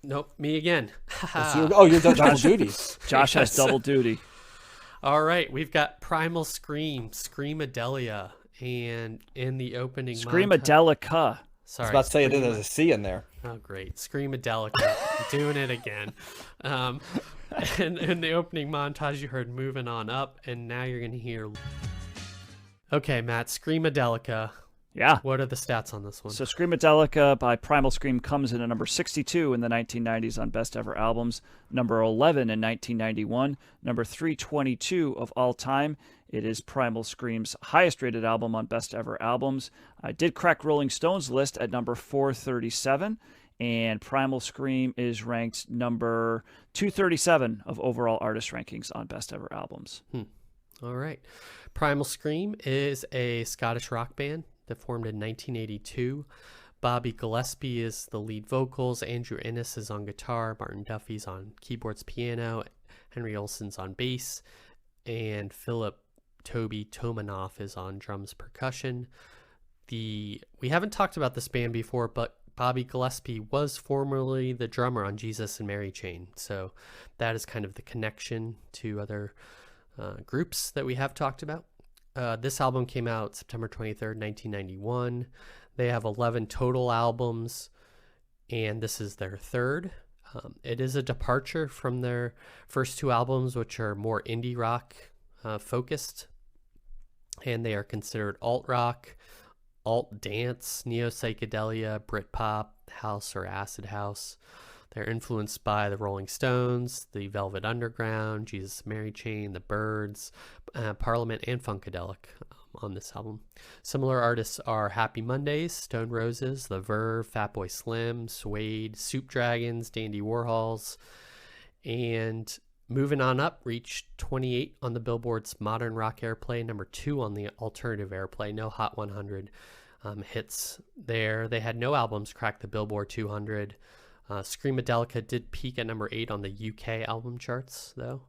Nope, me again. You're double duty. Josh has double duty. All right, we've got Primal Scream, Screamadelia, and in the opening Screamadelica. Sorry, I was about to say there's a C in there. Oh, great. Screamadelica. Doing it again. And in the opening montage, you heard Moving On Up, and now you're going to hear... Okay, Matt, Screamadelica. Yeah. What are the stats on this one? So Screamadelica by Primal Scream comes in at number 62 in the 1990s on Best Ever Albums, number 11 in 1991, number 322 of all time. It is Primal Scream's highest rated album on Best Ever Albums. I did crack Rolling Stone's list at number 437, and Primal Scream is ranked number 237 of overall artist rankings on Best Ever Albums. All right. Primal Scream is a Scottish rock band that formed in 1982. Bobby Gillespie is the lead vocals, Andrew Innes is on guitar, Martin Duffy's on keyboards, piano, Henry Olsen's on bass, and Philip Toby Tomanoff is on drums, percussion. We haven't talked about this band before, but Bobby Gillespie was formerly the drummer on Jesus and Mary Chain, so that is kind of the connection to other groups that we have talked about. This album came out September 23rd, 1991. They have 11 total albums, and this is their third. It is a departure from their first two albums, which are more indie rock focused, and they are considered alt rock, alt dance, neo psychedelia, Britpop, house or acid house. They're influenced by the Rolling Stones, the Velvet Underground, Jesus and Mary Chain, the Byrds, Parliament, and Funkadelic on this album. Similar artists are Happy Mondays, Stone Roses, The Verve, Fatboy Slim, Suede, Soup Dragons, Dandy Warhols, and Moving On Up reached 28 on the Billboard's Modern Rock Airplay, number 2 on the Alternative Airplay. No Hot 100 hits there. They had no albums crack the Billboard 200. Screamadelica did peak at number 8 on the UK album charts, though.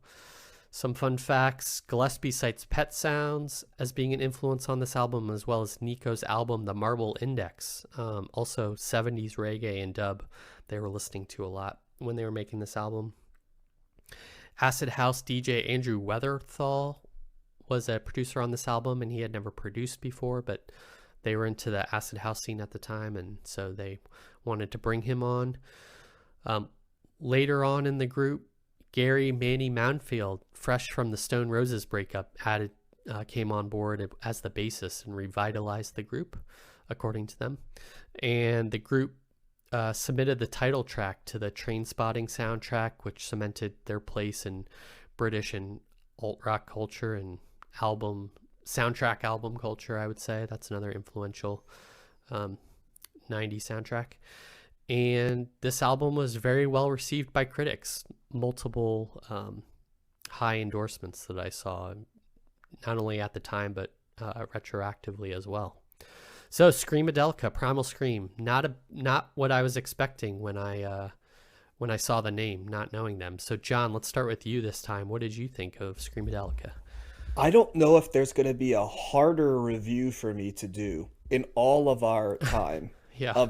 Some fun facts: Gillespie cites Pet Sounds as being an influence on this album, as well as Nico's album, The Marble Index. Also, 70s reggae and dub they were listening to a lot when they were making this album. Acid House DJ Andrew Weatherthal was a producer on this album, and he had never produced before, but they were into the acid house scene at the time, and so they wanted to bring him on. Later on in the group, Gary Manny Moundfield, fresh from the Stone Roses breakup, came on board as the bassist and revitalized the group, according to them. And the group submitted the title track to the Trainspotting soundtrack, which cemented their place in British and alt rock culture and soundtrack album culture, I would say. That's another influential 90s soundtrack. And this album was very well received by critics. Multiple high endorsements that I saw, not only at the time, but retroactively as well. So Screamadelica, Primal Scream, not what I was expecting when I saw the name, not knowing them. So John, let's start with you this time. What did you think of Screamadelica? I don't know if there's going to be a harder review for me to do in all of our time. Yeah.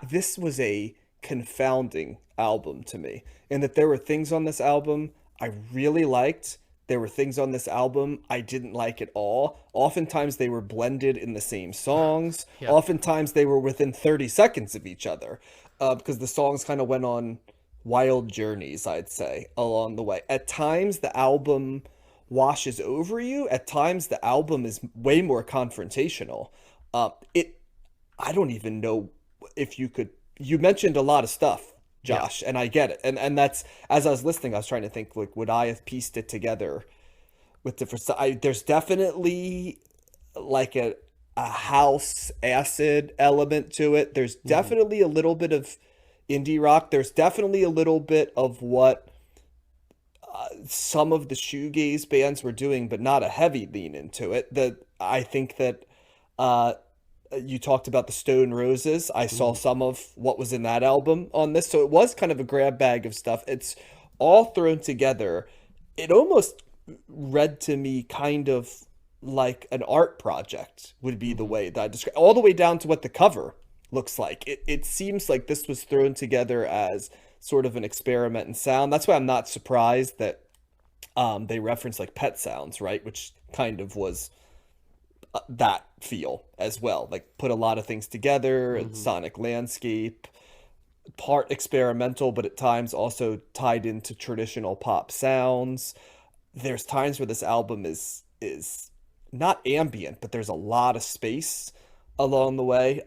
This was a confounding album to me, in that there were things on this album I really liked. There were things on this album I didn't like at all. Oftentimes they were blended in the same songs. Yeah. Oftentimes they were within 30 seconds of each other, because the songs kind of went on wild journeys, I'd say, along the way. At times the album washes over you. At times the album is way more confrontational. I don't even know if you mentioned a lot of stuff, Josh, yeah. And I get it. And that's, as I was listening, I was trying to think, like, would I have pieced it together with different, there's definitely like a house acid element to it. There's definitely a little bit of indie rock. There's definitely a little bit of what some of the shoegaze bands were doing, but not a heavy lean into it. I think that you talked about the Stone Roses. I saw some of what was in that album on this. So it was kind of a grab bag of stuff. It's all thrown together. It almost read to me kind of like an art project would be the way that I describe, all the way down to what the cover looks like. It seems like this was thrown together as sort of an experiment in sound. That's why I'm not surprised that they reference like Pet Sounds, right? Which kind of was that feel as well. Like put a lot of things together, sonic landscape, part experimental, but at times also tied into traditional pop sounds. There's times where this album is not ambient, but there's a lot of space along the way.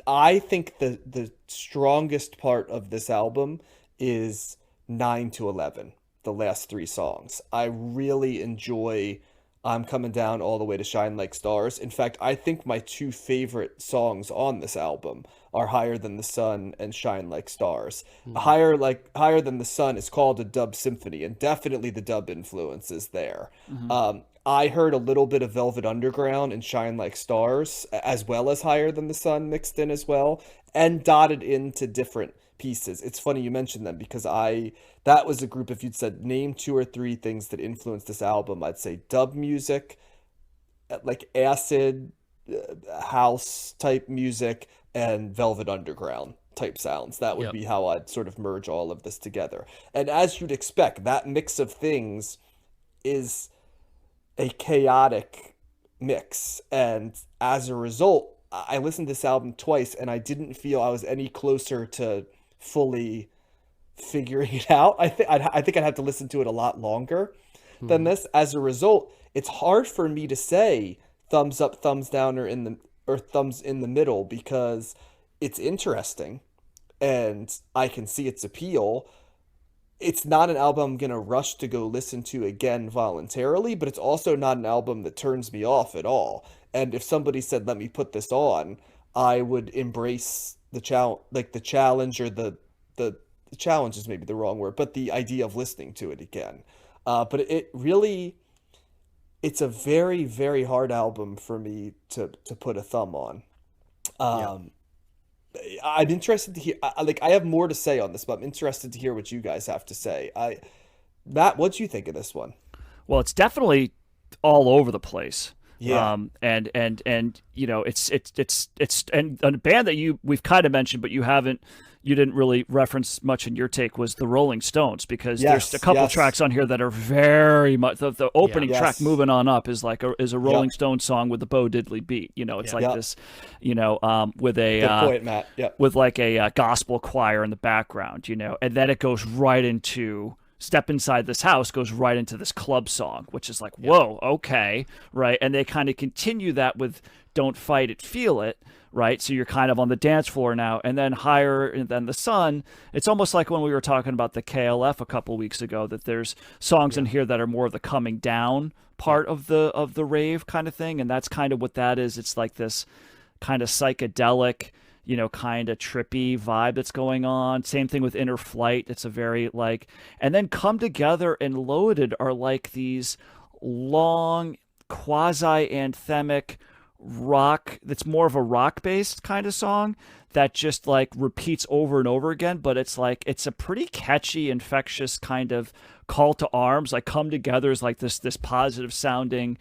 I think the strongest part of this album is 9 to 11, the last 3 songs. I really enjoy I'm Coming Down all the way to Shine Like Stars. In fact, I think my 2 favorite songs on this album are Higher Than the Sun and Shine Like Stars. Higher Than the Sun is called a dub symphony, and definitely the dub influence is there. I heard a little bit of Velvet Underground and Shine Like Stars, as well as Higher Than the Sun mixed in as well, and dotted into different pieces. It's funny you mentioned them because that was a group, if you'd said name 2 or 3 things that influenced this album, I'd say dub music, like acid house type music, and Velvet Underground type sounds. That would be how I'd sort of merge all of this together. And as you'd expect, that mix of things is a chaotic mix, and as a result, I listened to this album twice and I didn't feel I was any closer to fully figuring it out. I think I'd have to listen to it a lot longer than this. As a result, it's hard for me to say thumbs up, thumbs down, or thumbs in the middle, because it's interesting and I can see its appeal. It's not an album I'm going to rush to go listen to again voluntarily, but it's also not an album that turns me off at all. And if somebody said, let me put this on, I would embrace the challenge, or the challenge is maybe the wrong word, but the idea of listening to it again. But it's a very, very hard album for me to put a thumb on. I'm interested to hear, I have more to say on this, but I'm interested to hear what you guys have to say. Matt, what do you think of this one? Well, it's definitely all over the place. Yeah. And you know, it's and a band that we've kind of mentioned, but you didn't really reference much in your take, was the Rolling Stones, because there's a couple tracks on here that are very much the opening track, Moving On Up, is like a Rolling Stones song with the Bo Diddley beat. You know, it's like this, you know, with a good point, Matt. with like a gospel choir in the background, you know, and then it goes right into Step Inside This House, goes right into this club song, which is like, whoa, okay, right? And they kind of continue that with Don't Fight It, Feel It, right? So you're kind of on the dance floor now. And then Higher Than the Sun, it's almost like when we were talking about the KLF a couple weeks ago, that there's songs in here that are more of the coming down part of the rave kind of thing, and that's kind of what that is. It's like this kind of psychedelic, you know, kind of trippy vibe that's going on. Same thing with Inner Flight. It's a very like, and then Come Together and Loaded are like these long quasi-anthemic rock, that's more of a rock-based kind of song that just like repeats over and over again, but it's like, it's a pretty catchy, infectious kind of call to arms. Like Come Together is like this positive sounding,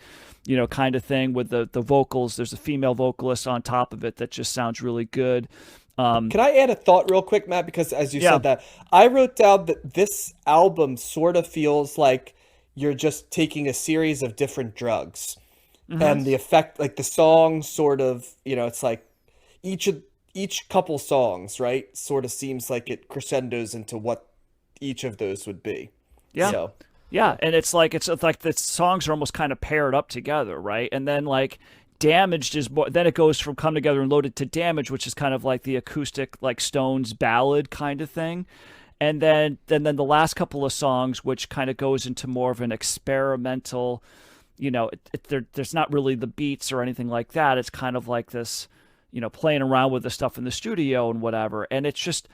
you know, kind of thing with the vocals. There's a female vocalist on top of it that just sounds really good. Can I add a thought real quick, Matt? Because as you said that, I wrote down that this album sort of feels like you're just taking a series of different drugs. And the effect, like the songs sort of, you know, it's like each couple songs, right, sort of seems like it crescendos into what each of those would be. Yeah. So, yeah, and it's like the songs are almost kind of paired up together, right? And then like Damaged is more, then it goes from Come Together and Loaded to Damage, which is kind of like the acoustic, like Stones ballad kind of thing. And then the last couple of songs, which kind of goes into more of an experimental, you know, there's not really the beats or anything like that. It's kind of like this, you know, playing around with the stuff in the studio and whatever. And it's just,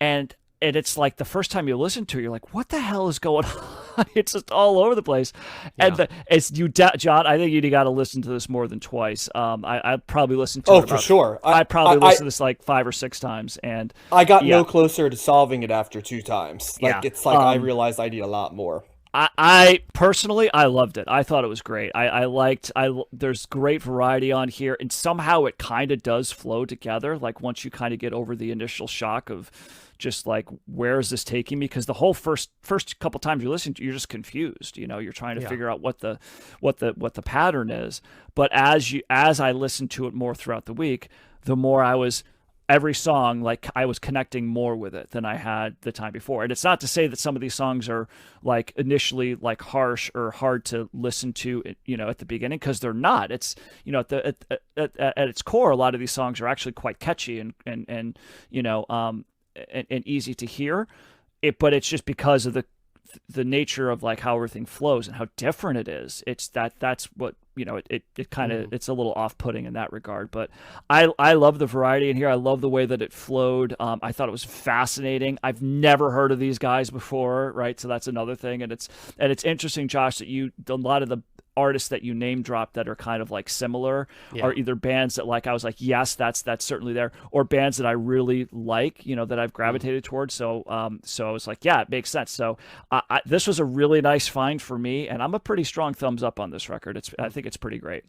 and it's like the first time you listen to it, you're like, what the hell is going on? It's just all over the place. And John, I think you got to listen to this more than twice. I probably listened to it for sure. I probably listened to this like 5 or 6 times, and I got no closer to solving it after 2 times. Like it's like I realized I need a lot more. I personally, I loved it. I thought it was great. There's great variety on here, and somehow it kind of does flow together. Like once you kind of get over the initial shock of just like, where is this taking me? Because the whole first couple times you listen to, you're just confused. You're trying to figure out what the pattern is. But as I listened to it more throughout the week, the more every song, like I was connecting more with it than I had the time before. And it's not to say that some of these songs are like initially like harsh or hard to listen to, at the beginning, because they're not. It's, at its core, a lot of these songs are actually quite catchy and easy to hear. But it's just because of the nature of like how everything flows and how different it is. That's what it kind of it's a little off-putting in that regard. But I love the variety in here. I love the way that it flowed. I thought it was fascinating. I've never heard of these guys before, right? So that's another thing. And it's interesting, Josh, that a lot of the artists that you name drop that are kind of like similar are either bands that like I was like, yes, that's certainly there, or bands that I really like, that I've gravitated towards. So I was like, yeah, it makes sense. So this was a really nice find for me, and I'm a pretty strong thumbs up on this record. I think it's pretty great.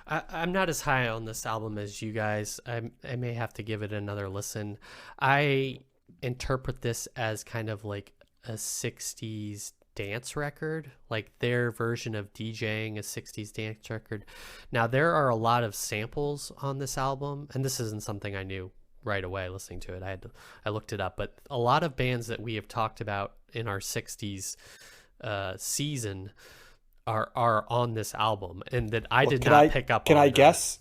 I'm not as high on this album as you guys. I may have to give it another listen. I interpret this as kind of like a 60s dance record, like their version of DJing a 60s dance record. Now, there are a lot of samples on this album, and this isn't something I knew right away listening to it. I looked it up, but a lot of bands that we have talked about in our 60s season are on this album, and that I did not pick up on. Can I guess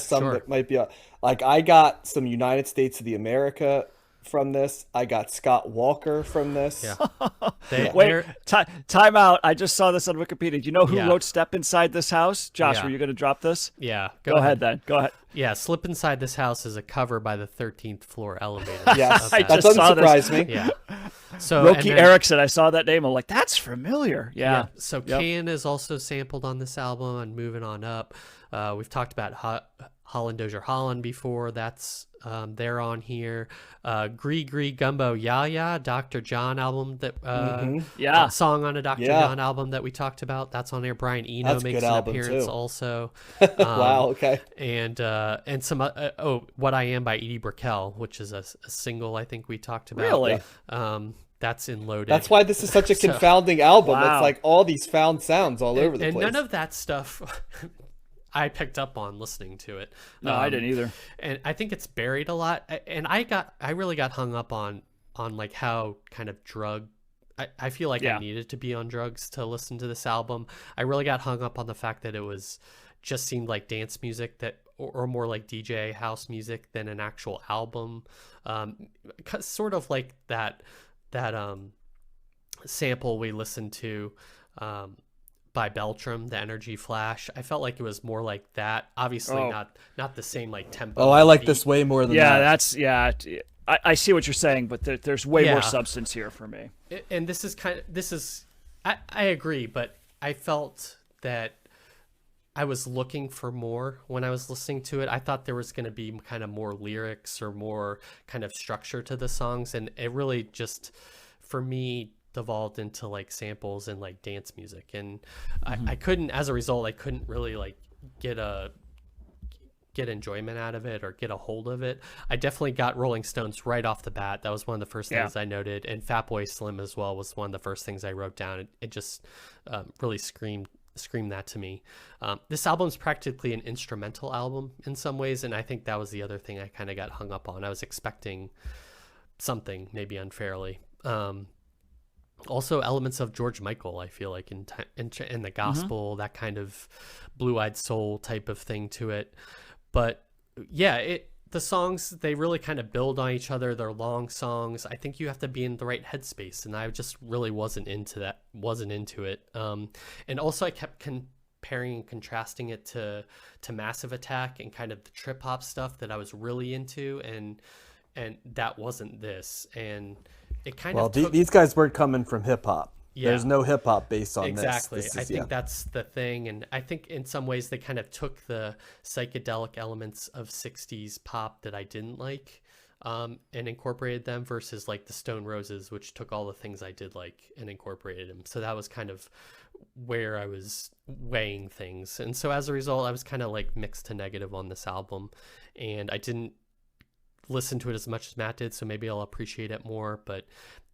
some sure. that might be like I got some United States of the America from this. I got Scott Walker from this. Yeah. Wait, time out. I just saw this on Wikipedia. Do you know who wrote Step Inside This House? Josh, were you going to drop this? Yeah. Go ahead then. Go ahead. Yeah, Slip Inside This House is a cover by the 13th Floor Elevators. Yes, I that just doesn't saw surprise this. me. Yeah. So Roky Erickson, I saw that name. I'm like, that's familiar. Yeah. So Can is also sampled on this album, and moving on up. We've talked about Holland Dozier Holland before. That's they're on here. Gree Gree Gumbo Ya Ya, Dr. John album that song on a Dr. John album that we talked about. That's on there. Brian Eno makes an appearance also. Wow, okay. And some What I Am by Edie Brickell, which is a single I think we talked about. Really? That's in Loaded. That's why this is such a confounding album. Wow. It's like all these found sounds all over the place. And none of that stuff I picked up on listening to it. No, I didn't either. And I think it's buried a lot. And I really got hung up on like how kind of I feel like I needed to be on drugs to listen to this album. I really got hung up on the fact that it was just seemed like dance music or more like DJ house music than an actual album. Sort of like that sample we listened to by Beltram, the Energy Flash. I felt like it was more like that. Obviously not the same like tempo. Oh, I like this way more than that. I see what you're saying, but there's way more substance here for me. And I agree, but I felt that I was looking for more when I was listening to it. I thought there was going to be kind of more lyrics or more kind of structure to the songs, and it really just, for me, devolved into like samples and like dance music. And I couldn't, as a result, I couldn't really like get enjoyment out of it or get a hold of it. I definitely got Rolling Stones right off the bat. That was one of the first things I noted, and Fatboy Slim as well was one of the first things I wrote down. It just really screamed that to me. This album is practically an instrumental album in some ways, and I think that was the other thing I kind of got hung up on. I was expecting something, maybe unfairly. Also elements of George Michael, I feel like in the gospel, that kind of blue-eyed soul type of thing to it. But yeah, the songs, they really kind of build on each other. They're long songs. I think you have to be in the right headspace, and I just really wasn't into it. And also I kept comparing and contrasting it to Massive Attack and kind of the trip hop stuff that I was really into, and that wasn't this. And it kind of these guys weren't coming from hip hop. Yeah. There's no hip hop based on exactly. this. I think that's the thing, and I think in some ways they kind of took the psychedelic elements of 60s pop that I didn't like, and incorporated them versus like the Stone Roses, which took all the things I did like and incorporated them. So that was kind of where I was weighing things. And so as a result, I was kind of like mixed to negative on this album, and I didn't listen to it as much as Matt did, so maybe I'll appreciate it more. But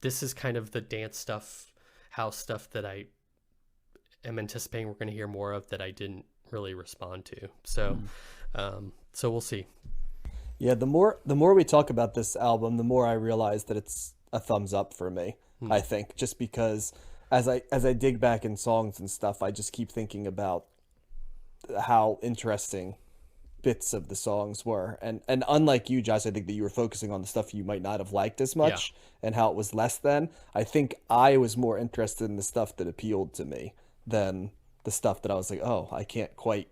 this is kind of the dance stuff, house stuff that I am anticipating we're going to hear more of that I didn't really respond to. So so we'll see. Yeah, the more we talk about this album, the more I realize that it's a thumbs up for me. I think, just because as I dig back in songs and stuff, I just keep thinking about how interesting bits of the songs were, and unlike you, Josh, I think that you were focusing on the stuff you might not have liked as much and how it was less than. I think I was more interested in the stuff that appealed to me than the stuff that I was like, oh, I can't quite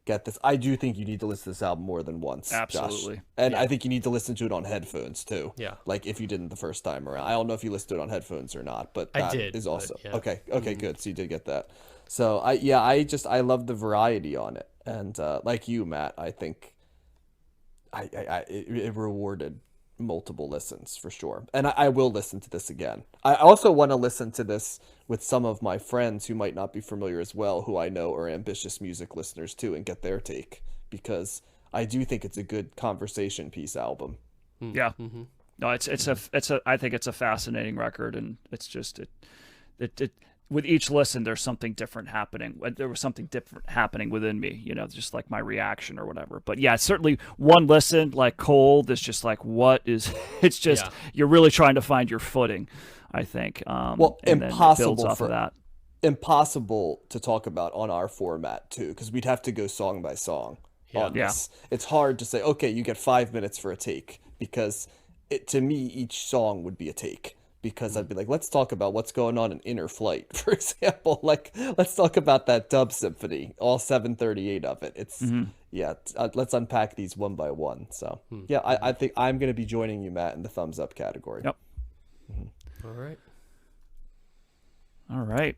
get this. I do think you need to listen to this album more than once, Absolutely. Josh. And I think you need to listen to it on headphones too. Yeah. Like if you didn't the first time around. I don't know if you listened to it on headphones or not, but that I did, is also but yeah. Okay, good. So you did get that. So I love the variety on it. And like you, Matt, I think it rewarded multiple listens for sure. And I will listen to this again. I also want to listen to this with some of my friends who might not be familiar as well, who I know are ambitious music listeners too, and get their take, because I do think it's a good conversation piece album. Yeah. No, it's a I think it's a fascinating record, and it's just it with each listen, there's something different happening. There was something different happening within me, just like my reaction or whatever. But yeah, certainly one listen, like cold, is just like, what is, it's just, you're really trying to find your footing, I think. Well, and impossible then it builds off of that. Impossible to talk about on our format too, because we'd have to go song by song on this. It's hard to say, okay, you get 5 minutes for a take, because to me, each song would be a take. Because I'd be like, let's talk about what's going on in Inner Flight, for example. Like, let's talk about that dub symphony, all 738 of it. It's let's unpack these one by one. So I think I'm going to be joining you, Matt, in the thumbs up category. Yep. All right. All right.